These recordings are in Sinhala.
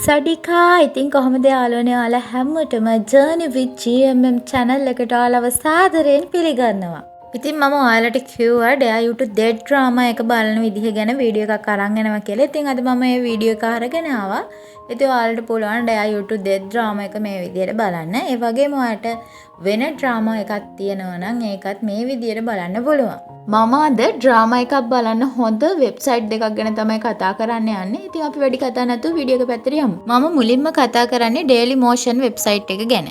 සඩිකා ඉතින් කොහොමද යාළුවනේ ඔයාලා හැමෝටම Journey with GMM channel එකට ඔයාලව සාදරයෙන් පිළිගන්නවා. ඉතින් මම ඔයාලට කිව්වා ඩෙයා YouTube dead drama එක බලන විදිහ ගැන වීඩියෝ එකක් අරන් එනවා කියලා. ඉතින් අද මම මේ වීඩියෝ එක අරගෙන ආවා. ඉතින් ඔයාලට පුළුවන් ඩෙයා YouTube dead drama එක මේ විදිහට බලන්න. ඒ වගේම ඔයාලට වෙන drama එකක් තියෙනවා නම් ඒකත් මේ විදිහට බලන්න පුළුවන්. මම අද drama එකක් බලන්න හොඳ වෙබ්සයිට් දෙකක් ගැන තමයි කතා කරන්න යන්නේ. ඉතින් අපි වැඩි කතා නැතුව වීඩියෝ එක පැත්තට යමු. මම මුලින්ම කතා කරන්නේ Daily Motion වෙබ්සයිට් එක ගැන.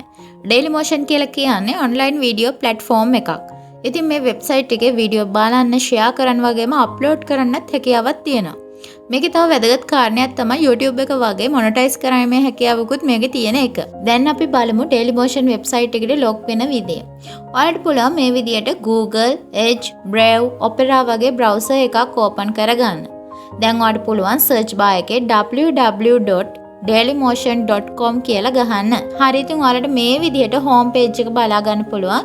Daily Motion කියලා කියන්නේ online video platform එකක්. ඉතින් මේ වෙබ්සයිට් එකේ වීඩියෝ බලන්න, ෂෙයා කරන්න වගේම අප්ලෝඩ් කරන්නත් හැකියාවක් තියෙනවා. මේකේ තව වැදගත් කාරණයක් තමයි YouTube එක වගේ මොනටයිස් කරන්නේ හැකියාවකුත් මේකේ තියෙන එක. දැන් අපි බලමු Daily Motion වෙබ්සයිට් එකට ලොග් වෙන විදිය. ඔයාලට පුළුවන් මේ විදියට Google, Edge, Brave, Opera වගේ browser එකක් ඕපන් කරගන්න. දැන් ඔයාලට පුළුවන් search bar එකේ www.dailymotion.com කියලා ගහන්න. හරි ඉතින් ඔයාලට මේ විදියට home page එක බලා ගන්න පුළුවන්.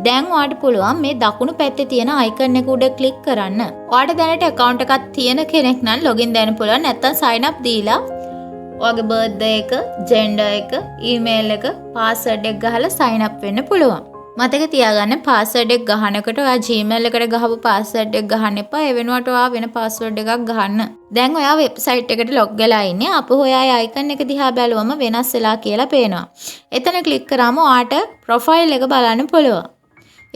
දැන් ඔයාලට පුළුවන් මේ දකුණු පැත්තේ තියෙන icon එක උඩ ක්ලික් කරන්න. ඔයාලට දැනට account එකක් තියෙන කෙනෙක් නම් login දෙන්න පුළුවන්. නැත්නම් sign up දීලා ඔයාගේ birthday එක, gender එක, email එක, password එක ගහලා sign up වෙන්න පුළුවන්. මතක තියාගන්න password එක ගහනකොට ඔයා Gmail එකට ගහපු password එක ගහන්න එපා. ඒ වෙනුවට ඔයා වෙන password එකක් ගහන්න. දැන් ඔයා වෙබ්සයිට් එකට log වෙලා ඉන්නේ. අපහු ඔයා icon එක දිහා බැලුවම වෙනස් වෙලා කියලා පේනවා. එතන ක්ලික් කරාම ඔයාට profile එක බලන්න පුළුවන්.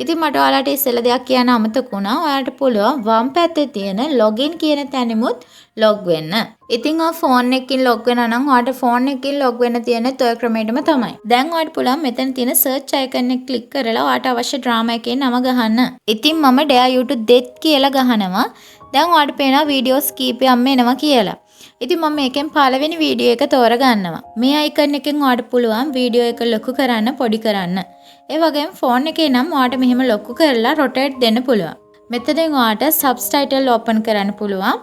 ඉතින් මට ඔයාලට ඉස්සෙල්ලා දෙයක් කියන්න අමතක වුණා. ඔයාලට පුළුවන් වම් පැත්තේ තියෙන login කියන තැනෙමුත් log වෙන්න. ඉතින් ඔය ෆෝන් එකකින් log වෙනා නම් ඔයාලට ෆෝන් එකකින් log වෙන්න තියෙන්නේ ඔය ක්‍රමයටම තමයි. දැන් ඔයාලට පුළුවන් මෙතන තියෙන search icon එක ක්ලික් කරලා ඔයාලට අවශ්‍ය drama එකේ නම ගහන්න. ඉතින් මම Dare YouTube Death කියලා ගහනවා. දැන් ඔයාලට පේනවා වීඩියෝස් කීපයක්ම එනවා කියලා. ඉතින් මම මේකෙන් පළවෙනි වීඩියෝ එක තෝරගන්නවා. මේ icon එකෙන් ඔයාලට පුළුවන් වීඩියෝ එක ලොකු කරන්න, පොඩි කරන්න. ඒ වගේම ෆෝන් එකේ නම් ඔයාලට මෙහෙම ලොකු කරලා rotate දෙන්න පුළුවන්. මෙතනින් ඔයාලට subtitle open කරන්න පුළුවන්.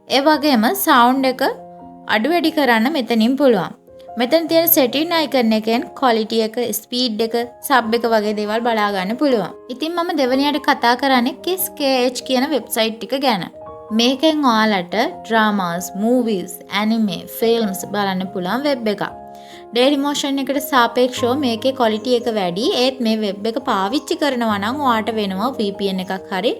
ඒ වගේම sound එක අඩු වැඩි කරන්න මෙතනින් පුළුවන්. මෙතන තියෙන setting icon එකෙන් quality එක, speed එක, sub එක වගේ දේවල් බලා ගන්න පුළුවන්. ඉතින් මම දෙවෙනියට කතා කරන්නේ Kiss KH කියන වෙබ්සයිට් එක ගැන. මේකෙන් ඔයාලට dramas, movies, anime, films බලන්න පුළුවන් වෙබ් එකක්. Daily Motion එකට සාපේක්ෂව මේකේ quality එක වැඩි. ඒත් මේ වෙබ් එක පාවිච්චි කරනවා නම් ඔයාට වෙනවා VPN එකක් හරි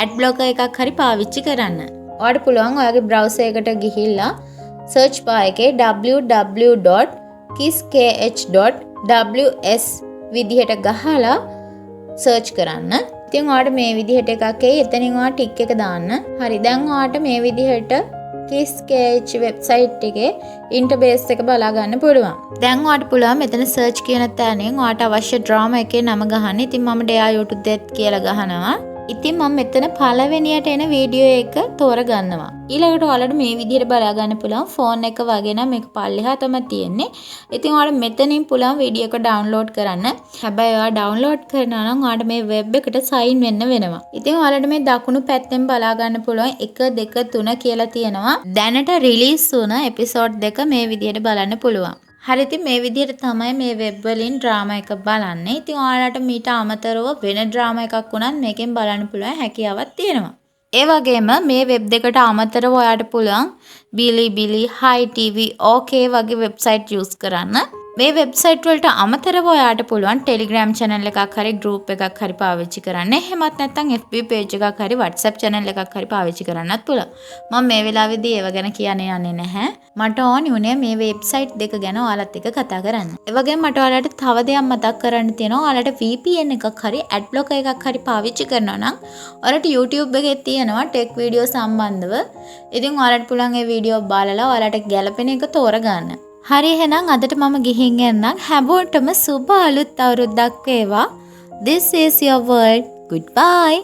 ad blocker එකක් හරි පාවිච්චි කරන්න. ඔයාට පුළුවන් ඔයාගේ browser එකට ගිහිල්ලා search bar එකේ www.kisskh.ws විදිහට ගහලා search කරන්න. ඉතින් ඔයාට මේ විදිහට එකක් එයි. එතනින් ඔයා ටික් එක දාන්න. හරි දැන් ඔයාට මේ විදිහට Kiss KH වෙබ්සයිට් එකේ ඉන්ටර්ෆේස් එක බලා ගන්න පුළුවන්. දැන් ඔයාලට පුළුවන් මෙතන search කියන තැනින් ඔයාලට අවශ්‍ය drama එකේ නම ගහන්න. ඉතින් මම Dare YouTube Death කියලා ගහනවා. ඉතින් මම මෙතන පළවෙනියට එන වීඩියෝ එක තෝරගන්නවා. ඊළඟට ඔයාලට මේ විදිහට බලා ගන්න පුළුවන් ෆෝන් එක වගේ නම් මේක පල්ලෙහා තමයි තියෙන්නේ. ඉතින් ඔයාලට මෙතනින් පුළුවන් වීඩියෝ එක ඩවුන්ලෝඩ් කරන්න. හැබැයි ඔයා ඩවුන්ලෝඩ් කරනවා නම් ඔයාලට මේ වෙබ් එකට සයින් වෙන්න වෙනවා. ඉතින් ඔයාලට මේ දකුණු පැත්තෙන් බලා ගන්න පුළුවන් 1 2 3 කියලා තියෙනවා. දැනට රිලීස් වුණ එපිසෝඩ් දෙක මේ විදිහට බලන්න පුළුවන්. හරි ඉතින් මේ විදිහට තමයි මේ වෙබ් වලින් drama එක බලන්නේ. ඉතින් ඔයාලට මීට අමතරව වෙන drama එකක් වුණත් මේකෙන් බලන්න පුළුවන් හැකියාවක් තියෙනවා. ඒ වගේම මේ වෙබ් දෙකට අමතරව ඔයාලට පුළුවන් Bilibili, Hi TV, OK වගේ වෙබ්සයිට් යූස් කරන්න. මේ වෙබ්සයිට් වලට අමතරව ඔයාලට පුළුවන් Telegram channel එකක් හරි group එකක් හරි පාවිච්චි කරන්න. එහෙමත් නැත්නම් FB page එකක් හරි WhatsApp channel එකක් හරි පාවිච්චි කරන්නත් පුළුවන්. මම මේ වෙලාවේදී ඒව ගැන කියන්න යන්නේ නැහැ. මට ඕනි උනේ මේ වෙබ්සයිට් දෙක ගැන ඔයාලත් එක්ක කතා කරන්න. ඒ වගේම මට ඔයාලට තව දෙයක් මතක් කරන්න තියෙනවා. ඔයාලට VPN එකක් හරි ad blocker එකක් හරි පාවිච්චි කරනවා නම් ඔයාලට YouTube එකේ තියෙනවා tech video සම්බන්ධව. ඉතින් ඔයාලට පුළුවන් ඒ වීඩියෝ බලලා ඔයාලට ගැළපෙන එක තෝරගන්න. හරි එහෙනම් අදට මම ගිහින් එන්නම්. හැමෝටම සුබ අලුත් අවුරුද්දක් වේවා. This is your world. Goodbye.